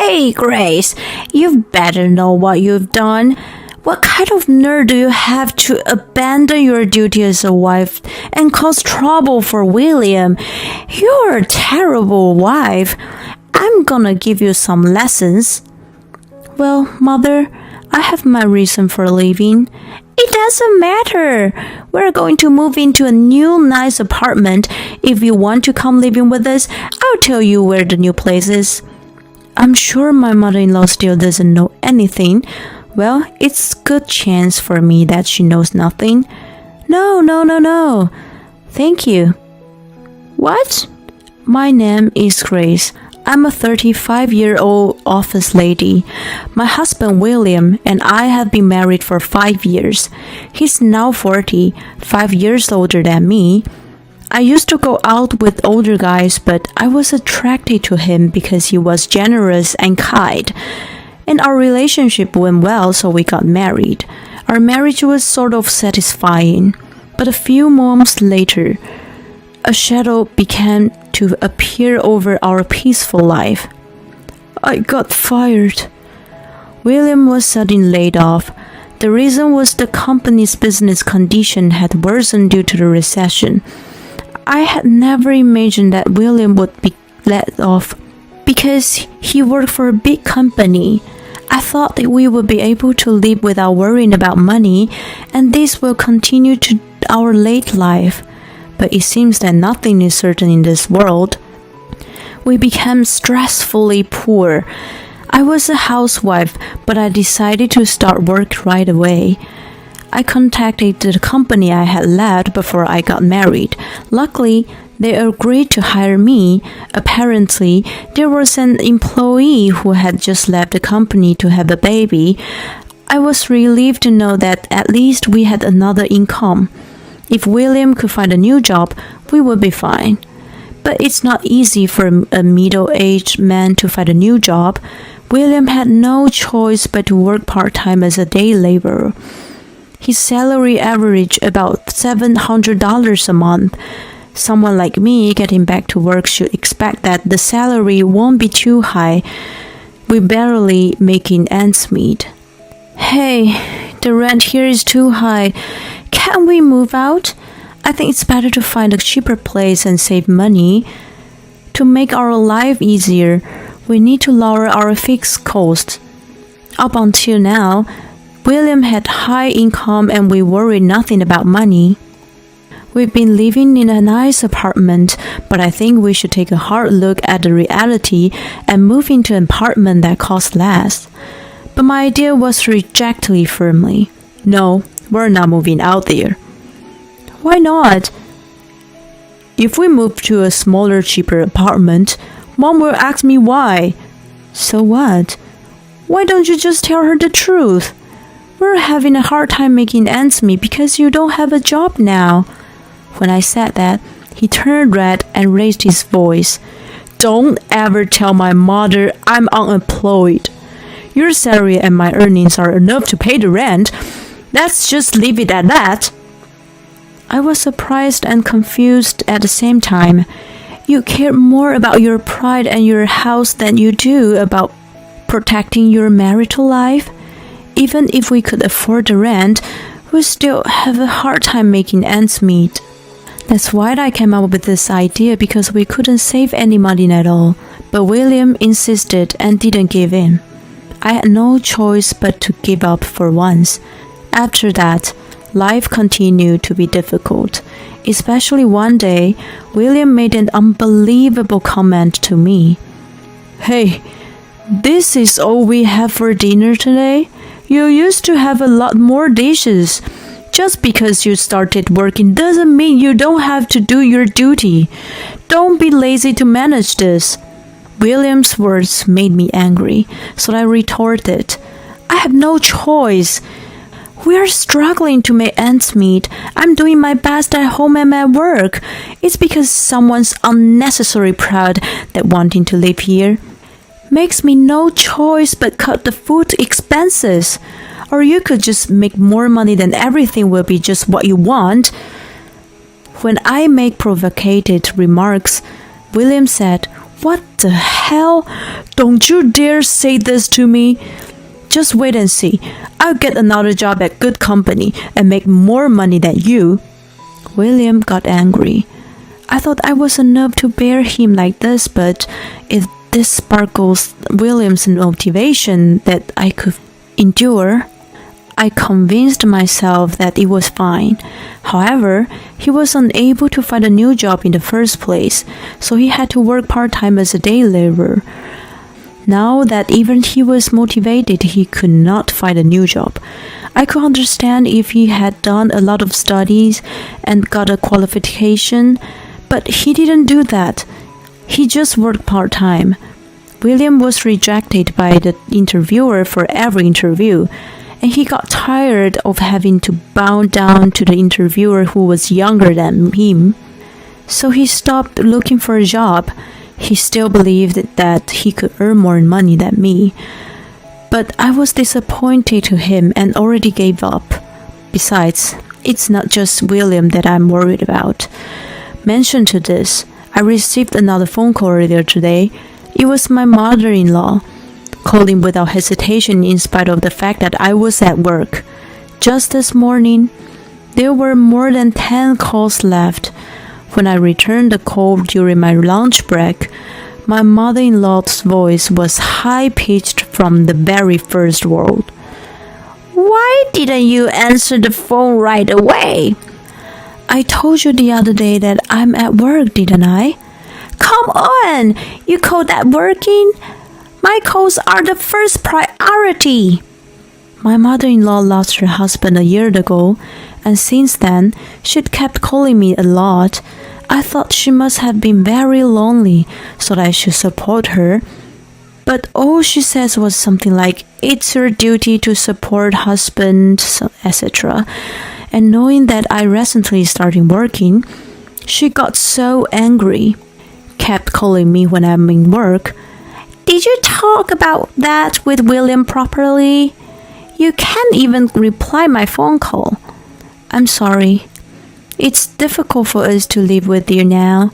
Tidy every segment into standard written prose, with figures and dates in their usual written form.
Hey, Grace, you've better know what you've done. What kind of nerve do you have to abandon your duty as a wife and cause trouble for William? You're a terrible wife. I'm gonna give you some lessons. Well, Mother, I have my reason for leaving. It doesn't matter. We're going to move into a new nice apartment. If you want to come living with us, I'll tell you where the new place is. I'm sure my mother-in-law still doesn't know anything. Well, it's a good chance for me that she knows nothing. No. Thank you. What? My name is Grace. I'm a 35-year-old office lady. My husband William and I have been married for 5 years. He's now 40, 5 years older than me. I used to go out with older guys, but I was attracted to him because he was generous and kind. And our relationship went well, so we got married. Our marriage was sort of satisfying. But a few months later, a shadow began to appear over our peaceful life. I got fired. William was suddenly laid off. The reason was the company's business condition had worsened due to the recession. I had never imagined that William would be let off because he worked for a big company. I thought that we would be able to live without worrying about money, and this will continue to our late life. But it seems that nothing is certain in this world. We became stressfully poor. I was a housewife, but I decided to start work right away. I contacted the company I had left before I got married. Luckily, they agreed to hire me. Apparently, there was an employee who had just left the company to have a baby. I was relieved to know that at least we had another income. If William could find a new job, we would be fine. But it's not easy for a middle-aged man to find a new job. William had no choice but to work part-time as a day laborer. His salary averaged about $700 a month. Someone like me getting back to work should expect that the salary won't be too high. We're barely making ends meet. Hey, the rent here is too high. Can't we move out? I think it's better to find a cheaper place and save money. To make our life easier, we need to lower our fixed costs. Up until now, William had high income and we worried nothing about money. We've been living in a nice apartment, but I think we should take a hard look at the reality and move into an apartment that costs less. But my idea was rejected firmly. No, we're not moving out there. Why not? If we move to a smaller, cheaper apartment, Mom will ask me why. So what? Why don't you just tell her the truth? We're having a hard time making ends meet because you don't have a job now. When I said that, he turned red and raised his voice. Don't ever tell my mother I'm unemployed. Your salary and my earnings are enough to pay the rent. Let's just leave it at that. I was surprised and confused at the same time. You care more about your pride and your house than you do about protecting your marital life? Even if we could afford the rent, we still have a hard time making ends meet. That's why I came up with this idea, because we couldn't save any money at all. But William insisted and didn't give in. I had no choice but to give up for once. After that, life continued to be difficult. Especially one day, William made an unbelievable comment to me. Hey, this is all we have for dinner today? You used to have a lot more dishes. Just because you started working doesn't mean you don't have to do your duty. Don't be lazy to manage this. William's words made me angry, so I retorted, I have no choice. We are struggling to make ends meet. I'm doing my best at home and at work. It's because someone's unnecessarily proud that wanting to live here makes me no choice but cut the food expenses. Or you could just make more money, then everything will be just what you want. When I make provocative remarks, William said, What the hell? Don't you dare say this to me. Just wait and see. I'll get another job at good company and make more money than you. William got angry. I thought I was enough to bear him like this, but if this sparkles William's motivation that I could endure, I convinced myself that it was fine. However, he was unable to find a new job in the first place, so he had to work part-time as a day laborer. Now that even he was motivated, he could not find a new job. I could understand if he had done a lot of studies and got a qualification, but he didn't do that. He just worked part-time. William was rejected by the interviewer for every interview, and he got tired of having to bow down to the interviewer who was younger than him. So he stopped looking for a job. He still believed that he could earn more money than me. But I was disappointed to him and already gave up. Besides, it's not just William that I'm worried about. Mention to this, I received another phone call earlier today. It was my mother-in-law, calling without hesitation in spite of the fact that I was at work. Just this morning, there were more than 10 calls left. When I returned the call during my lunch break, my mother-in-law's voice was high-pitched from the very first word. Why didn't you answer the phone right away? I told you the other day that I'm at work, didn't I? Come on! You call that working? My calls are the first priority. My mother-in-law lost her husband a year ago, and since then, she'd kept calling me a lot. I thought she must have been very lonely, so that I should support her. But all she says was something like, it's your duty to support husband, etc. And knowing that I recently started working, she got so angry. Kept calling me when I'm in work. Did you talk about that with William properly? You can't even reply my phone call. I'm sorry. It's difficult for us to live with you now.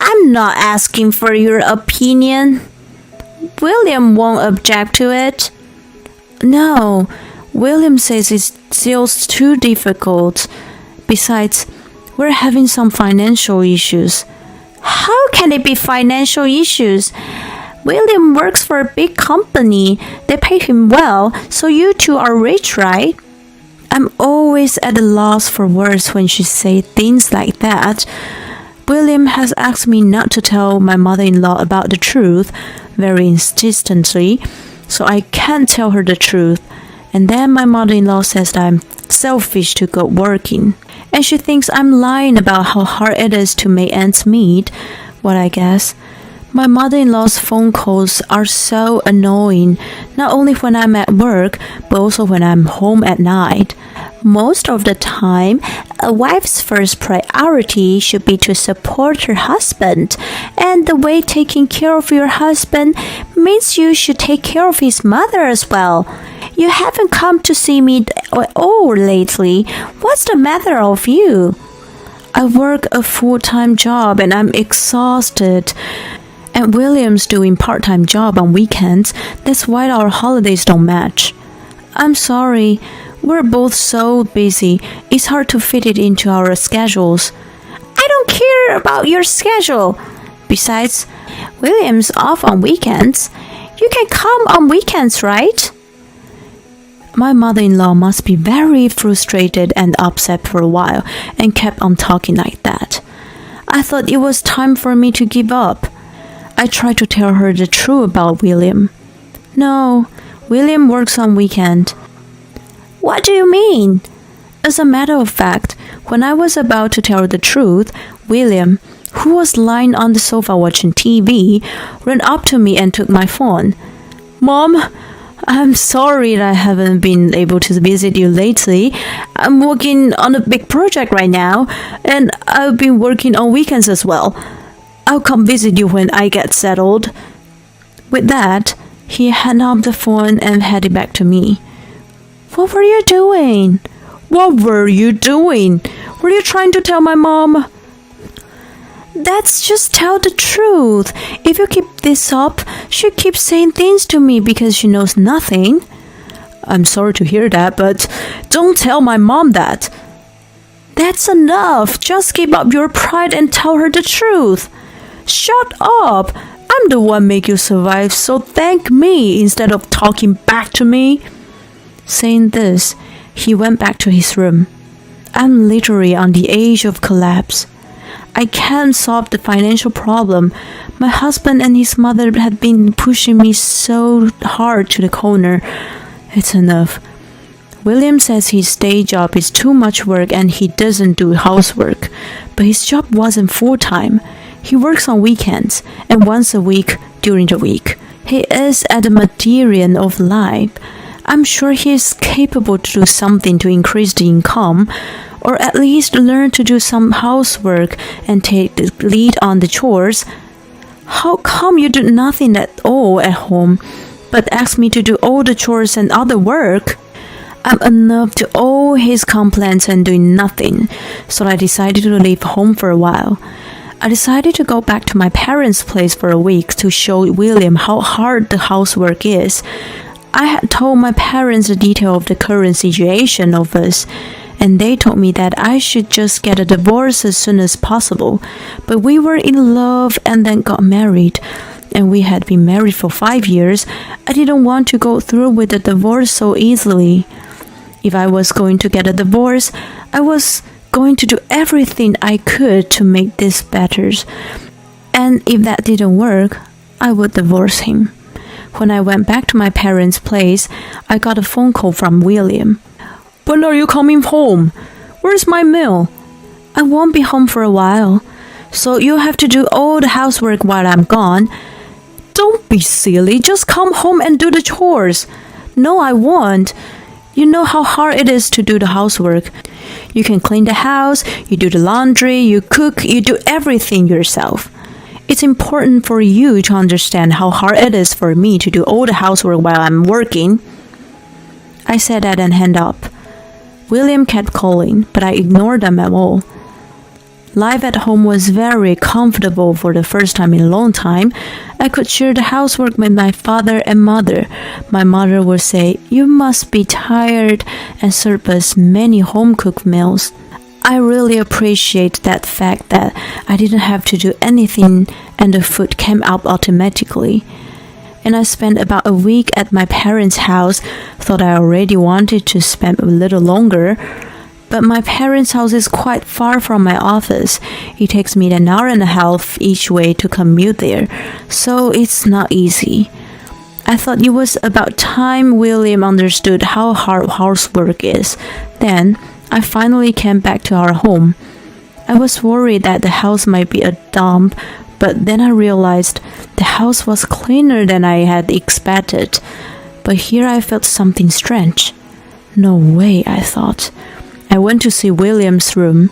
I'm not asking for your opinion. William won't object to it. No, William says it's still too difficult. Besides, we're having some financial issues. How can it be financial issues? William works for a big company. They pay him well, so you two are rich, right? I'm always at a loss for words when she says things like that. William has asked me not to tell my mother-in-law about the truth very insistently, so I can't tell her the truth. And then my mother-in-law says that I'm selfish to go working. And she thinks I'm lying about how hard it is to make ends meet. Well, I guess. My mother-in-law's phone calls are so annoying, not only when I'm at work, but also when I'm home at night. Most of the time, a wife's first priority should be to support her husband, and the way taking care of your husband means you should take care of his mother as well. You haven't come to see me at all lately. What's the matter of you? I work a full-time job and I'm exhausted. And William's doing part-time job on weekends. That's why our holidays don't match. I'm sorry. We're both so busy. It's hard to fit it into our schedules. I don't care about your schedule. Besides, William's off on weekends. You can come on weekends, right? My mother-in-law must be very frustrated and upset for a while and kept on talking like that. I thought it was time for me to give up. I tried to tell her the truth about William. No, William works on weekend. What do you mean? As a matter of fact, when I was about to tell her the truth, William, who was lying on the sofa watching TV, ran up to me and took my phone. Mom, I'm sorry that I haven't been able to visit you lately. I'm working on a big project right now, and I've been working on weekends as well. I'll come visit you when I get settled. With that, he hung up the phone and headed back to me. What were you doing? What were you doing? Were you trying to tell my mom? That's just tell the truth. If you keep this up, she keeps saying things to me because she knows nothing. I'm sorry to hear that, but don't tell my mom that. That's enough. Just give up your pride and tell her the truth. Shut up. I'm the one make you survive, so thank me instead of talking back to me. Saying this, he went back to his room. I'm literally on the edge of collapse. I can't solve the financial problem. My husband and his mother had been pushing me so hard to the corner. It's enough. William says his day job is too much work and he doesn't do housework. But his job wasn't full-time. He works on weekends and once a week during the week. He is at the meridian of life. I'm sure he is capable to do something to increase the income, or at least learn to do some housework and take the lead on the chores. How come you do nothing at all at home, but ask me to do all the chores and other work? I'm enough to all his complaints and doing nothing, so I decided to leave home for a while. I decided to go back to my parents' place for a week to show William how hard the housework is. I had told my parents the detail of the current situation of us, and they told me that I should just get a divorce as soon as possible. But we were in love and then got married, and we had been married for 5 years. I didn't want to go through with the divorce so easily. If I was going to get a divorce, I was going to do everything I could to make this better. And if that didn't work, I would divorce him. When I went back to my parents' place, I got a phone call from William. When are you coming home? Where's my meal? I won't be home for a while, so you have to do all the housework while I'm gone. Don't be silly, just come home and do the chores. No, I won't. You know how hard it is to do the housework. You can clean the house, you do the laundry, you cook, you do everything yourself. It's important for you to understand how hard it is for me to do all the housework while I'm working. I said that and hung up. William kept calling, but I ignored them at all. Life at home was very comfortable for the first time in a long time. I could share the housework with my father and mother. My mother would say, "You must be tired," and serve us many home-cooked meals. I really appreciate that fact that I didn't have to do anything and the food came out automatically. And I spent about a week at my parents' house. Thought I already wanted to spend a little longer. But my parents' house is quite far from my office. It takes me an hour and a half each way to commute there, so it's not easy. I thought it was about time William understood how hard housework is. Then, I finally came back to our home. I was worried that the house might be a dump, but then I realized the house was cleaner than I had expected. But here I felt something strange. No way, I thought. I went to see William's room.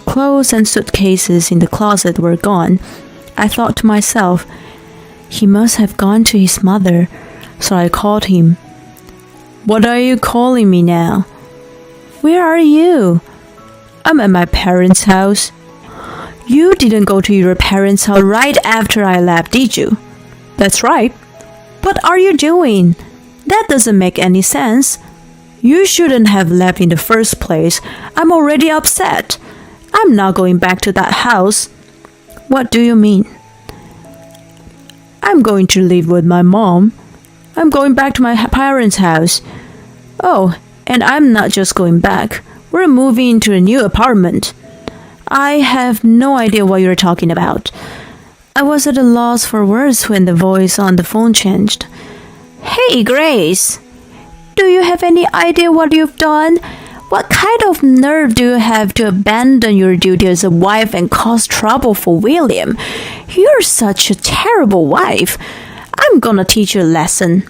Clothes and suitcases in the closet were gone. I thought to myself, he must have gone to his mother, so I called him. What are you calling me now? Where are you? I'm at my parents' house. You didn't go to your parents' house right after I left, did you? That's right. What are you doing? That doesn't make any sense. You shouldn't have left in the first place. I'm already upset. I'm not going back to that house. What do you mean? I'm going to live with my mom. I'm going back to my parents' house. Oh, and I'm not just going back. We're moving into a new apartment. I have no idea what you're talking about. I was at a loss for words when the voice on the phone changed. Hey, Grace. Do you have any idea what you've done? What kind of nerve do you have to abandon your duty as a wife and cause trouble for William? You're such a terrible wife. I'm gonna teach you a lesson.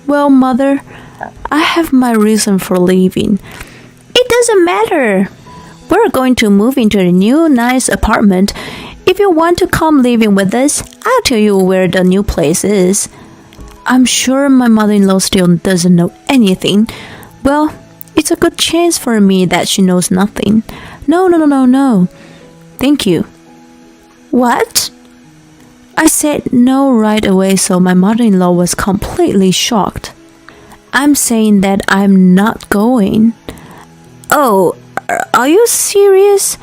Well, Mother, I have my reason for leaving. It doesn't matter. We're going to move into a new nice apartment. If you want to come living with us, I'll tell you where the new place is. I'm sure my mother-in-law still doesn't know anything. Well, it's a good chance for me that she knows nothing. No. Thank you. What? I said no right away, so my mother-in-law was completely shocked. I'm saying that I'm not going. Oh, are you serious?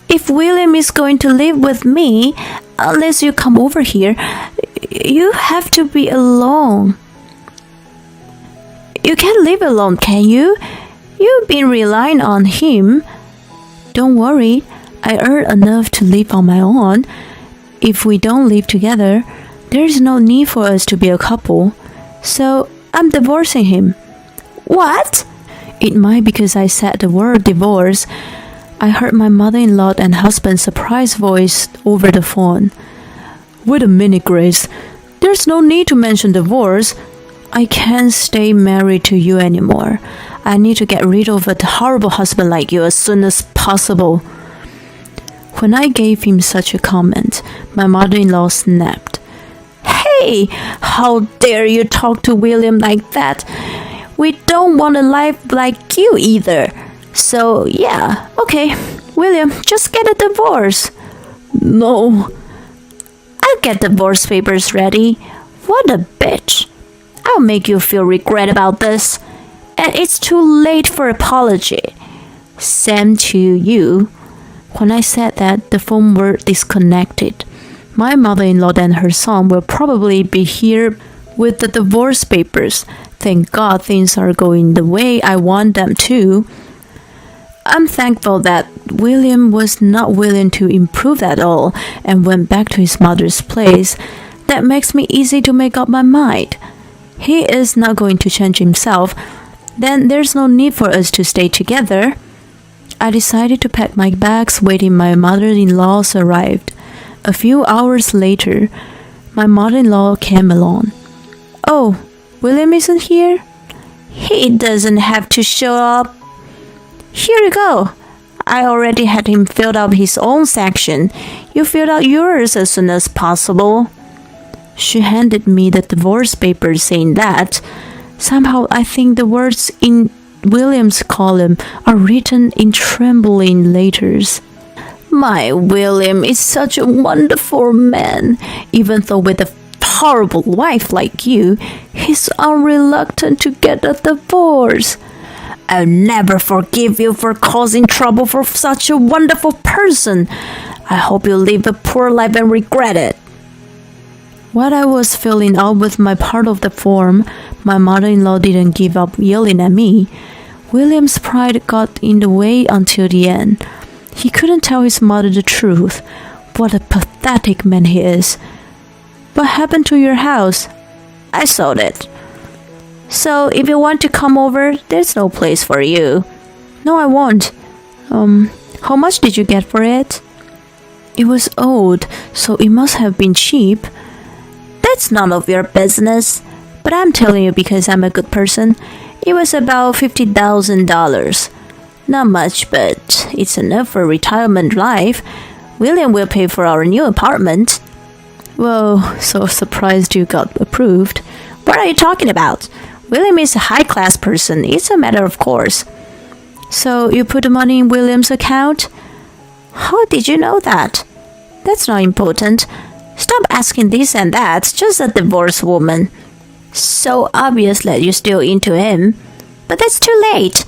If William is going to live with me, unless you come over here, you have to be alone. You can't live alone, can you? You've been relying on him. Don't worry, I earn enough to live on my own. If we don't live together, there's no need for us to be a couple. So I'm divorcing him. What? It might because I said the word divorce. I heard my mother-in-law and husband's surprised voice over the phone. Wait a minute, Grace. There's no need to mention divorce. I can't stay married to you anymore. I need to get rid of a horrible husband like you as soon as possible. When I gave him such a comment, my mother-in-law snapped. Hey, how dare you talk to William like that? We don't want a life like you either. So, yeah, okay, William, just get a divorce. No. I'll get divorce papers ready. What a bitch. I'll make you feel regret about this. And it's too late for apology. Same to you. When I said that, the phone were disconnected. My mother-in-law and her son will probably be here with the divorce papers. Thank God things are going the way I want them to. I'm thankful that William was not willing to improve at all and went back to his mother's place. That makes me easy to make up my mind. He is not going to change himself. Then there's no need for us to stay together. I decided to pack my bags waiting my mother-in-law's arrived. A few hours later, my mother-in-law came along. Oh, William isn't here? He doesn't have to show up. Here you go. I already had him fill out his own section. You fill out yours as soon as possible. She handed me the divorce papers saying that. Somehow I think the words in William's column are written in trembling letters. My William is such a wonderful man. Even though with a horrible wife like you, he's unreluctant to get a divorce. I'll never forgive you for causing trouble for such a wonderful person. I hope you live a poor life and regret it. While I was filling out with my part of the form, my mother-in-law didn't give up yelling at me. William's pride got in the way until the end. He couldn't tell his mother the truth. What a pathetic man he is. What happened to your house? I sold it. So if you want to come over, there's no place for you. No, I won't. How much did you get for it? It was old, so it must have been cheap. That's none of your business. But I'm telling you because I'm a good person. It was about $50,000. Not much, but it's enough for retirement life. William will pay for our new apartment. Whoa, so surprised you got approved. What are you talking about? William is a high-class person. It's a matter of course. So you put the money in William's account? How did you know that? That's not important. Stop asking this and that. Just a divorced woman. So obvious that you're still into him. But that's too late.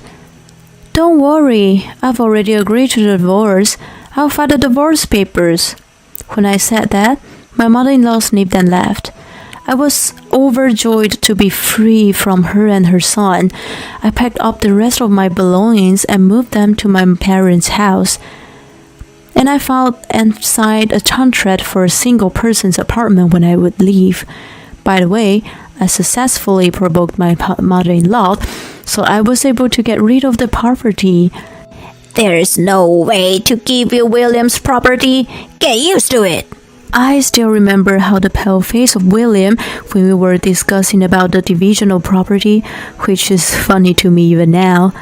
Don't worry. I've already agreed to the divorce. I'll file the divorce papers. When I said that, my mother-in-law sniffed and laughed. I was overjoyed to be free from her and her son. I packed up the rest of my belongings and moved them to my parents' house. And I filed and signed a contract for a single person's apartment when I would leave. By the way, I successfully provoked my mother-in-law, so I was able to get rid of the property. There's no way to give you William's property. Get used to it. I still remember how the pale face of William when we were discussing about the division of property, which is funny to me even now.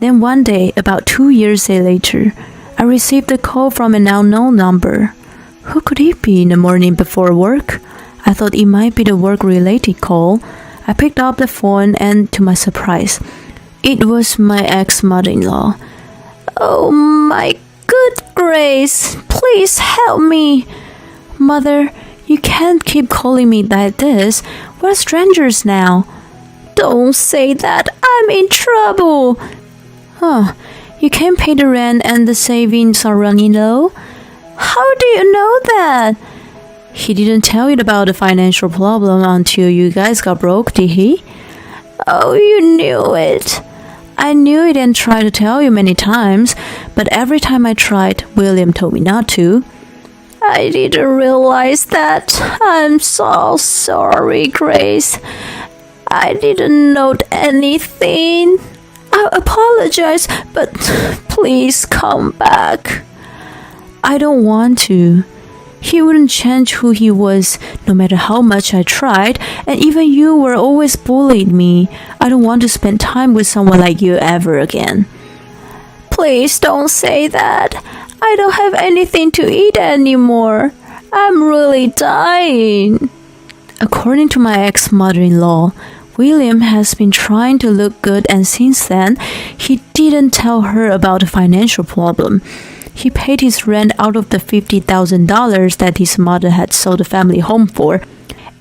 Then one day, about 2 years later, I received a call from an unknown number. Who could it be in the morning before work? I thought it might be the work-related call. I picked up the phone and, to my surprise, it was my ex-mother-in-law. Oh my good, Grace. Please help me. Mother, you can't keep calling me like this. We're strangers now. Don't say that. I'm in trouble. You can't pay the rent and the savings are running low? How do you know that? He didn't tell you about the financial problem until you guys got broke, did he? Oh, you knew it. I knew it and tried to tell you many times, but every time I tried, William told me not to. I didn't realize that. I'm so sorry, Grace. I didn't note anything. I apologize, but please come back. I don't want to. He wouldn't change who he was, no matter how much I tried, and even you were always bullying me. I don't want to spend time with someone like you ever again. Please don't say that. I don't have anything to eat anymore. I'm really dying. According to my ex-mother-in-law, William has been trying to look good, and since then, he didn't tell her about the financial problem. He paid his rent out of the $50,000 that his mother had sold the family home for,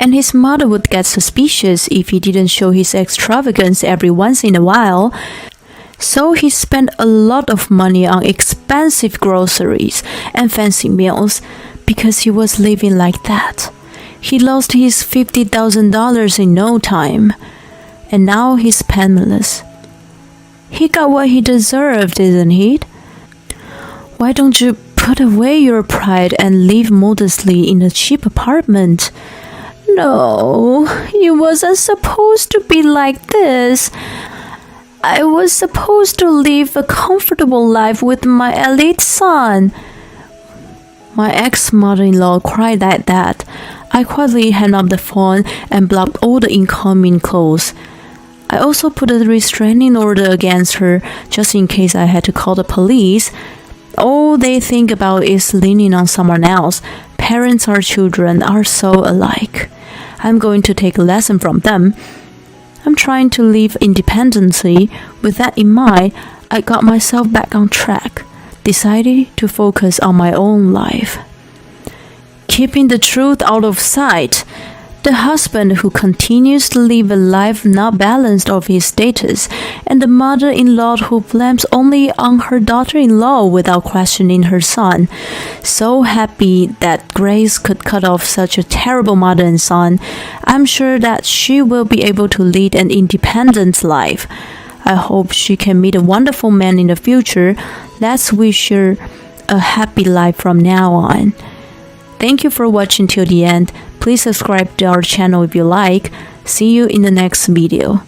and his mother would get suspicious if he didn't show his extravagance every once in a while. So he spent a lot of money on expensive groceries and fancy meals because he was living like that. He lost his $50,000 in no time, and now he's penniless. He got what he deserved, didn't he? Why don't you put away your pride and live modestly in a cheap apartment? No, you wasn't supposed to be like this. I was supposed to live a comfortable life with my elite son. My ex-mother-in-law cried like that. I quietly hung up the phone and blocked all the incoming calls. I also put a restraining order against her just in case I had to call the police. All they think about is leaning on someone else. Parents or children are so alike. I'm going to take a lesson from them. I'm trying to live independently. With that in mind, I got myself back on track, decided to focus on my own life. Keeping the truth out of sight. The husband who continues to live a life not balanced of his status, and the mother-in-law who blames only on her daughter-in-law without questioning her son. So happy that Grace could cut off such a terrible mother and son. I'm sure that she will be able to lead an independent life. I hope she can meet a wonderful man in the future. Let's wish her a happy life from now on. Thank you for watching till the end. Please subscribe to our channel if you like. See you in the next video.